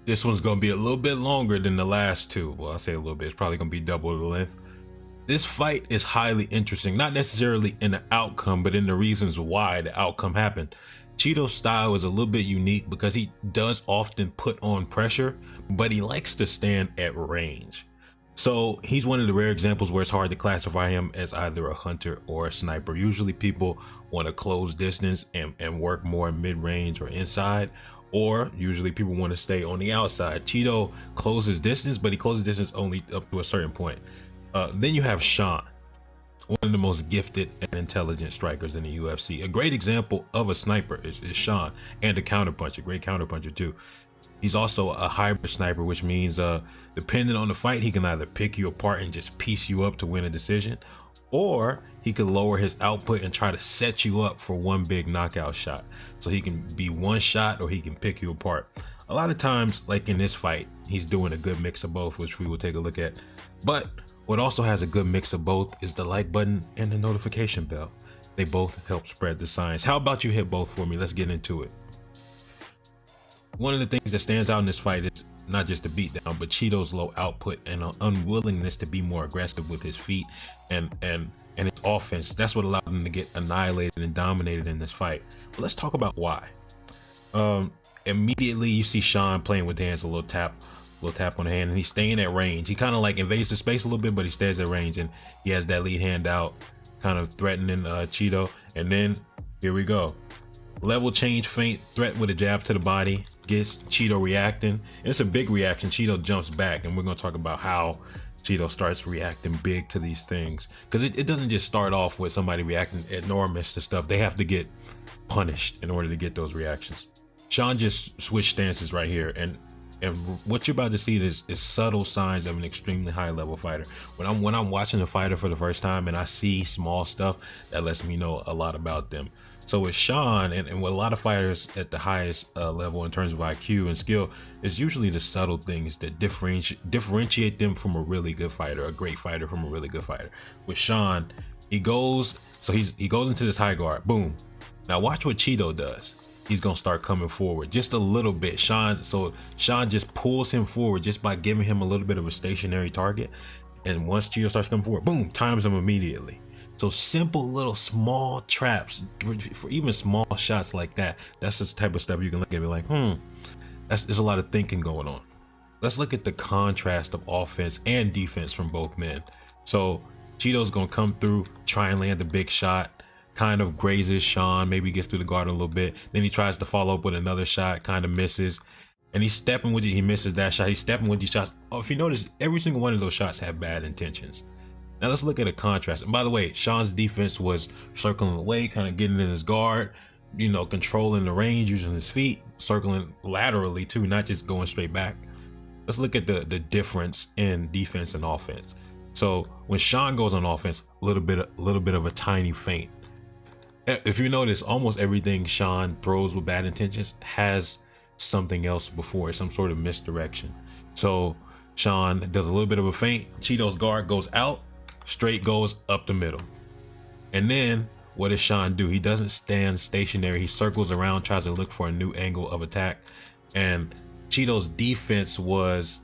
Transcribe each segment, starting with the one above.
This one's going to be a little bit longer than the last two. Well, I'll say a little bit. It's probably going to be double the length. This fight is highly interesting, not necessarily in the outcome, but in the reasons why the outcome happened. Cheeto's style is a little bit unique because he does often put on pressure, but he likes to stand at range. So he's one of the rare examples where it's hard to classify him as either a hunter or a sniper. Usually people want to close distance and work more mid-range or inside, or usually people want to stay on the outside. Cheeto closes distance, but he closes distance only up to a certain point. Then you have Sean, one of the most gifted and intelligent strikers in the UFC. A great example of a sniper is Sean, and a counterpuncher, great counterpuncher too. He's also a hybrid sniper, which means depending on the fight, he can either pick you apart and just piece you up to win a decision, or he could lower his output and try to set you up for one big knockout shot. So he can be one shot or he can pick you apart. A lot of times, like in this fight, he's doing a good mix of both, which we will take a look at. But what also has a good mix of both is the like button and the notification bell. They both help spread the science. How about you hit both for me? Let's get into it. One of the things that stands out in this fight is not just the beatdown, but Cheeto's low output and an unwillingness to be more aggressive with his feet and his offense. That's what allowed him to get annihilated and dominated in this fight. But let's talk about why. Immediately you see Sean playing with hands, a little tap on the hand, and he's staying at range. He kind of like invades the space a little bit, but he stays at range, and he has that lead hand out, kind of threatening Cheeto. And then here we go. Level change feint, threat with a jab to the body, gets Cheeto reacting. And it's a big reaction. Cheeto jumps back, and we're going to talk about how Cheeto starts reacting big to these things. Because it doesn't just start off with somebody reacting enormous to stuff. They have to get punished in order to get those reactions. Sean just switched stances right here, and what you're about to see is subtle signs of an extremely high level fighter. When I'm watching a fighter for the first time and I see small stuff, that lets me know a lot about them. So with Sean and with a lot of fighters at the highest level in terms of IQ and skill, it's usually the subtle things that differentiate them from a really good fighter, a great fighter from a really good fighter. With Sean, he goes into this high guard, boom. Now watch what Cheeto does. He's gonna start coming forward just a little bit. Sean just pulls him forward just by giving him a little bit of a stationary target. And once Cheeto starts coming forward, boom, times him immediately. So simple little small traps for even small shots like that. That's the type of stuff you can look at and be like, there's a lot of thinking going on. Let's look at the contrast of offense and defense from both men. So Cheeto's gonna come through, try and land a big shot, kind of grazes Sean, maybe gets through the guard a little bit. Then he tries to follow up with another shot, kind of misses. And he's stepping with it, he misses that shot. He's stepping with these shots. Oh, if you notice, every single one of those shots have bad intentions. Now let's look at a contrast. And by the way, Sean's defense was circling away, kind of getting in his guard, controlling the range, using his feet, circling laterally too, not just going straight back. Let's look at the difference in defense and offense. So when Sean goes on offense, a little bit of a tiny feint. If you notice, almost everything Sean throws with bad intentions has something else before it, some sort of misdirection. So Sean does a little bit of a feint. Cheeto's guard goes out, straight goes up the middle. And then what does Sean do? He doesn't stand stationary. He circles around, tries to look for a new angle of attack. And Cheeto's defense was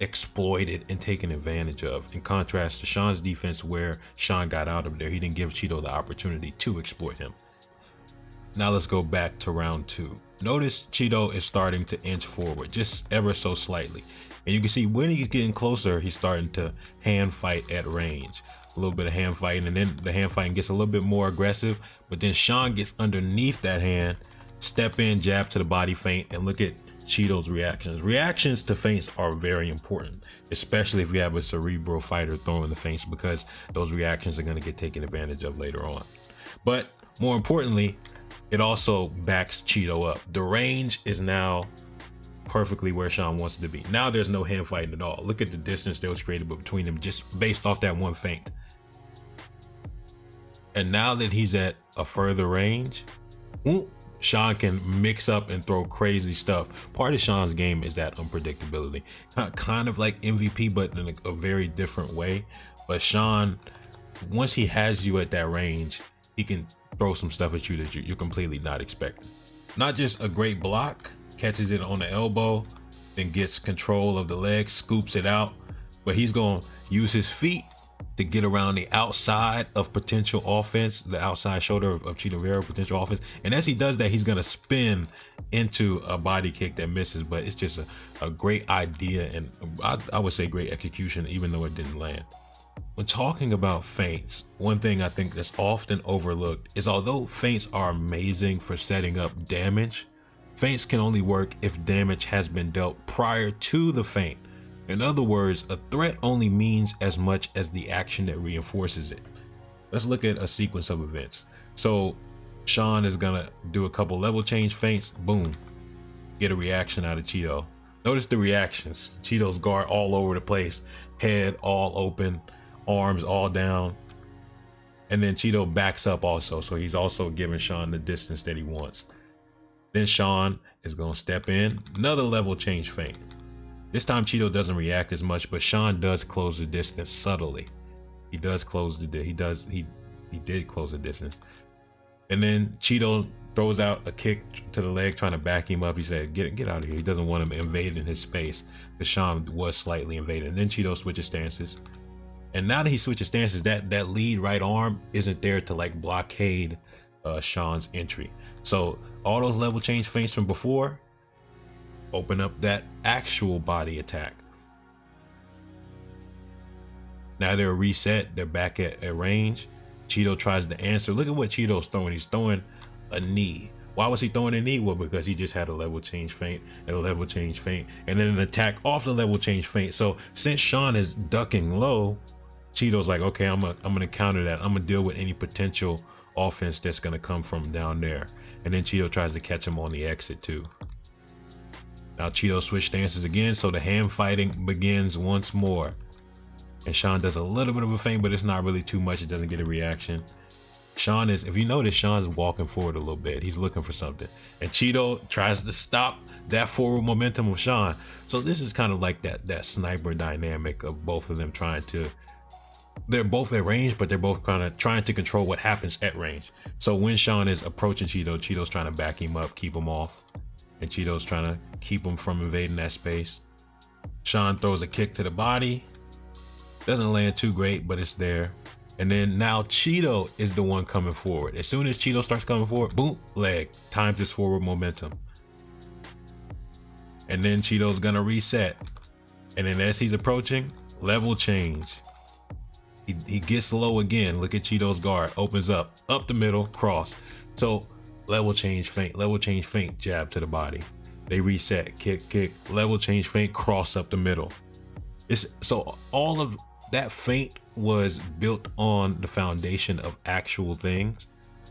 exploited and taken advantage of, in contrast to Sean's defense, where Sean got out of there. He didn't give Cheeto the opportunity to exploit him. Now let's go back to round two. Notice Cheeto is starting to inch forward just ever so slightly, and you can see when he's getting closer, he's starting to hand fight at range. A little bit of hand fighting, and then the hand fighting gets a little bit more aggressive, but then Sean gets underneath that hand, step in, jab to the body, feint, and look at Cheeto's reactions. Reactions to feints are very important, especially if you have a cerebral fighter throwing the feints, because those reactions are going to get taken advantage of later on. But more importantly, it also backs Cheeto up. The range is now perfectly where Sean wants it to be. Now there's no hand fighting at all. Look at the distance that was created between them just based off that one feint. And now that he's at a further range, Sean can mix up and throw crazy stuff. Part of Sean's game is that unpredictability, kind of like MVP, but in a very different way. But Sean, once he has you at that range, he can throw some stuff at you that you're completely not expecting. Not just a great block, catches it on the elbow, then gets control of the leg, scoops it out, but he's going to use his feet to get around the outside of potential offense, the outside shoulder of Chito Vera, potential offense. And as he does that, he's going to spin into a body kick that misses, but it's just a great idea, and I would say great execution, even though it didn't land. When talking about feints, one thing I think that's often overlooked is although feints are amazing for setting up damage, feints can only work if damage has been dealt prior to the feint. In other words, a threat only means as much as the action that reinforces it. Let's look at a sequence of events. So Sean is gonna do a couple level change feints, boom, get a reaction out of Chito. Notice the reactions. Chito's guard all over the place, head all open, arms all down, and then Chito backs up also, so he's also giving Sean the distance that he wants. Then Sean is gonna step in, another level change feint. This time Chito doesn't react as much, but Sean does close the distance subtly. He does close the he did close the distance. And then Chito throws out a kick to the leg, trying to back him up. He said, get out of here. He doesn't want him invading his space, because Sean was slightly invaded. And then Chito switches stances. And now that he switches stances, that lead right arm isn't there to like blockade Sean's entry. So all those level change feints from before open up that actual body attack. Now they're reset, they're back at range. Chito tries to answer. Look at what Chito's throwing. He's throwing a knee. Why was he throwing a knee? Well, because he just had a level change feint and a level change feint, and then an attack off the level change feint. So since Sean is ducking low, Chito's like, okay, I'm gonna counter that. I'm gonna deal with any potential offense that's gonna come from down there. And then Chito tries to catch him on the exit too. Now Chito switch stances again, so the hand fighting begins once more. And Sean does a little bit of a feint, but it's not really too much. It doesn't get a reaction. Sean is, if you notice, Sean's walking forward a little bit. He's looking for something. And Chito tries to stop that forward momentum of Sean. So this is kind of like that sniper dynamic of both of them trying to, they're both at range, but they're both kind of trying to control what happens at range. So when Sean is approaching Chito, Chito's trying to back him up, keep him off. And Chito's trying to keep him from invading that space. Sean throws a kick to the body. Doesn't land too great, but it's there. And then now Chito is the one coming forward. As soon as Chito starts coming forward, boom, leg, times his forward momentum. And then Chito's gonna reset. And then as he's approaching, level change. He gets low again. Look at Chito's guard, opens up the middle, cross. So level change feint, jab to the body. They reset, kick, level change feint, cross up the middle. So all of that feint was built on the foundation of actual things,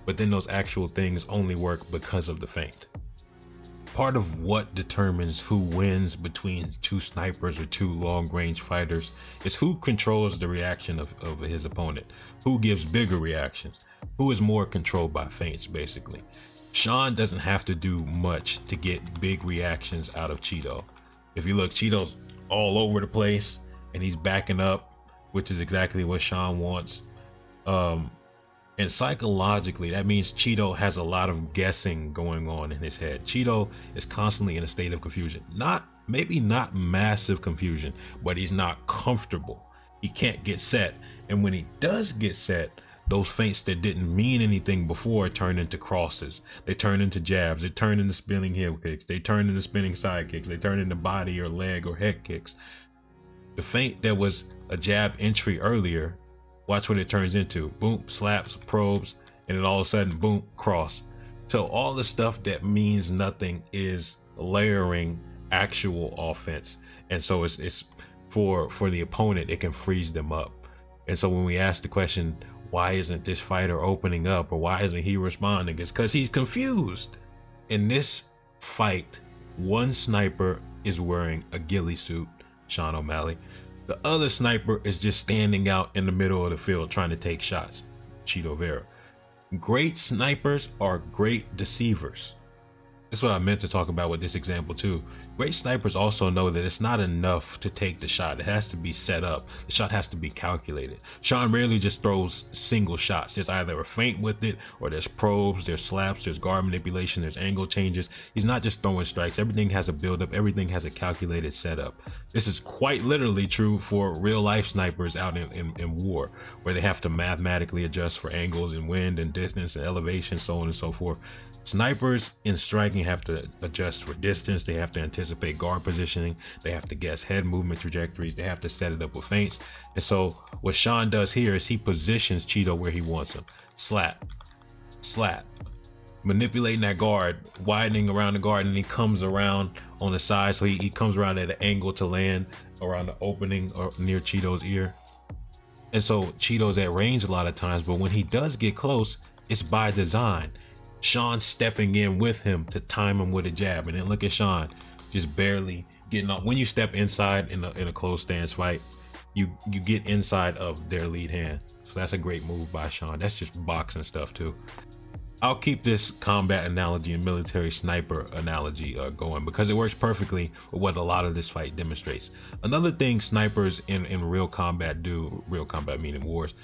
but then those actual things only work because of the feint. Part of what determines who wins between two snipers or two long-range fighters is who controls the reaction of his opponent, who gives bigger reactions, who is more controlled by feints, basically. Sean doesn't have to do much to get big reactions out of Chito. If you look, Chito's all over the place and he's backing up, which is exactly what Sean wants. And psychologically, that means Chito has a lot of guessing going on in his head. Chito is constantly in a state of confusion. Maybe not massive confusion, but he's not comfortable. He can't get set. And when he does get set, those feints that didn't mean anything before turn into crosses. They turn into jabs. They turn into spinning heel kicks. They turn into spinning side kicks. They turn into body or leg or head kicks. The feint that was a jab entry earlier, watch what it turns into. Boom, slaps, probes, and then all of a sudden, boom, cross. So all the stuff that means nothing is layering actual offense. And so it's for the opponent, it can freeze them up. And so when we ask the question, why isn't this fighter opening up, or why isn't he responding? It's because he's confused. In this fight, one sniper is wearing a ghillie suit, Sean O'Malley. The other sniper is just standing out in the middle of the field trying to take shots, Chito Vera. Great snipers are great deceivers. That's what I meant to talk about with this example too. Great snipers also know that it's not enough to take the shot. It has to be set up. The shot has to be calculated. Sean rarely just throws single shots. There's either a feint with it, or there's probes, there's slaps, there's guard manipulation, there's angle changes. He's not just throwing strikes. Everything has a build-up. Everything has a calculated setup. This is quite literally true for real life snipers out in war, where they have to mathematically adjust for angles and wind and distance and elevation, so on and so forth. Snipers in striking have to adjust for distance. They have to anticipate guard positioning. They have to guess head movement trajectories. They have to set it up with feints. And so what Sean does here is he positions Cheeto where he wants him. Slap, slap, manipulating that guard, widening around the guard, and he comes around on the side. So he comes around at an angle to land around the opening or near Cheeto's ear. And so Cheeto's at range a lot of times, but when he does get close, it's by design. Sean stepping in with him to time him with a jab, and then look at Sean just barely getting off. When you step inside in a close stance fight, you get inside of their lead hand. So that's a great move by Sean. That's just boxing stuff too. I'll keep this combat analogy and military sniper analogy going because it works perfectly with what a lot of this fight demonstrates. Another thing snipers in real combat do, real combat meaning wars,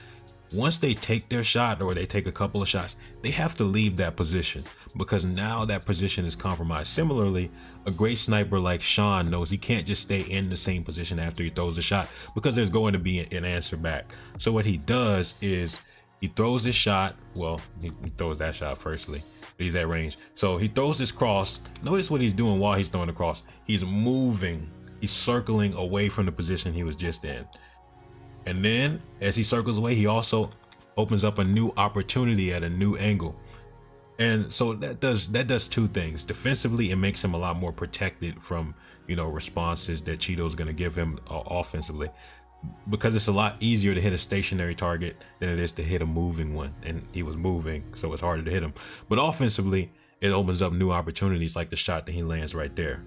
once they take their shot or they take a couple of shots, they have to leave that position because now that position is compromised. Similarly, a great sniper like Sean knows he can't just stay in the same position after he throws a shot because there's going to be an answer back. So what he does is he throws his shot. Well, he throws that shot firstly, but he's at range. So he throws this cross. Notice what he's doing while he's throwing the cross. He's moving. He's circling away from the position he was just in. And then as he circles away, he also opens up a new opportunity at a new angle. And so that does two things. Defensively, it makes him a lot more protected from, responses that Cheeto's going to give him offensively, because it's a lot easier to hit a stationary target than it is to hit a moving one. And he was moving, so it's harder to hit him. But offensively, it opens up new opportunities like the shot that he lands right there.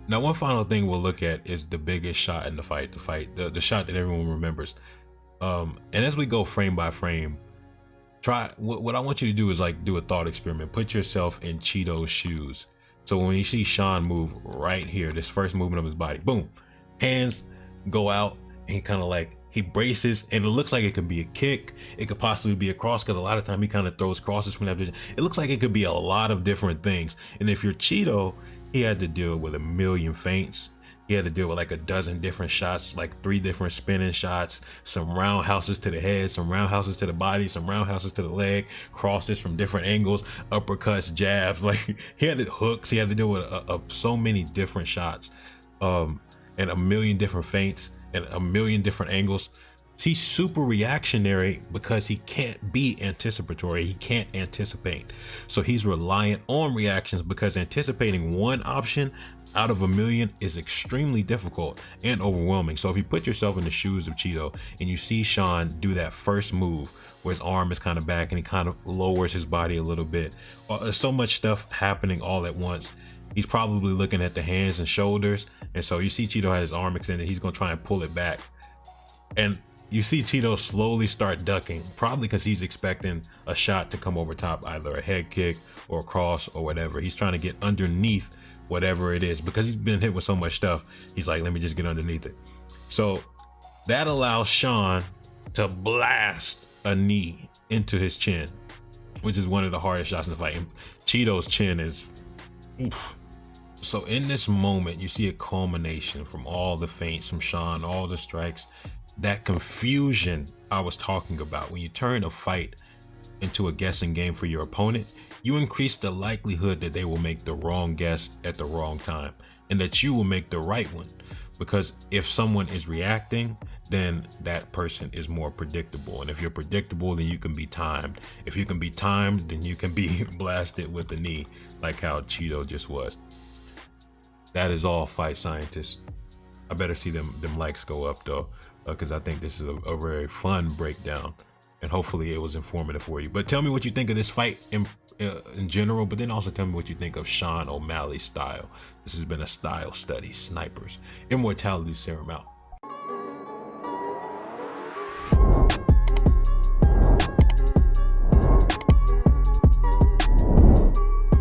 Now, one final thing we'll look at is the biggest shot in the fight, the shot that everyone remembers. And as we go frame by frame, what I want you to do is do a thought experiment. Put yourself in Cheeto's shoes. So when you see Sean move right here, this first movement of his body, boom, hands go out and he kind of he braces, and it looks like it could be a kick. It could possibly be a cross, because a lot of time he kind of throws crosses from that position. It looks like it could be a lot of different things. And if you're Cheeto, he had to deal with a million feints. He had to deal with a dozen different shots, 3 different spinning shots, some roundhouses to the head, some roundhouses to the body, some roundhouses to the leg, crosses from different angles, uppercuts, jabs. He had hooks. He had to deal with so many different shots, and a million different feints and a million different angles. He's super reactionary because he can't be anticipatory. He can't anticipate. So he's reliant on reactions because anticipating one option out of a million is extremely difficult and overwhelming. So if you put yourself in the shoes of Cheeto and you see Sean do that first move where his arm is kind of back and he kind of lowers his body a little bit, there's so much stuff happening all at once. He's probably looking at the hands and shoulders. And so you see Cheeto had his arm extended. He's going to try and pull it back. And you see Cheeto slowly start ducking, probably because he's expecting a shot to come over top, either a head kick or a cross or whatever. He's trying to get underneath whatever it is because he's been hit with so much stuff. He's like, let me just get underneath it. So that allows Sean to blast a knee into his chin, which is one of the hardest shots in the fight. And Cheeto's chin is, oof. So in this moment, you see a culmination from all the feints from Sean, all the strikes, that confusion I was talking about. When you turn a fight into a guessing game for your opponent, you increase the likelihood that they will make the wrong guess at the wrong time and that you will make the right one. Because if someone is reacting, then that person is more predictable. And if you're predictable, then you can be timed. If you can be timed, then you can be blasted with the knee, like how Cheeto just was. That is all, fight scientists. I better see them likes go up though, because I think this is a very fun breakdown, and hopefully it was informative for you. But tell me what you think of this fight in general, but then also tell me what you think of Sean O'Malley's style. This has been a style study. Snipers. Immortality Serum out.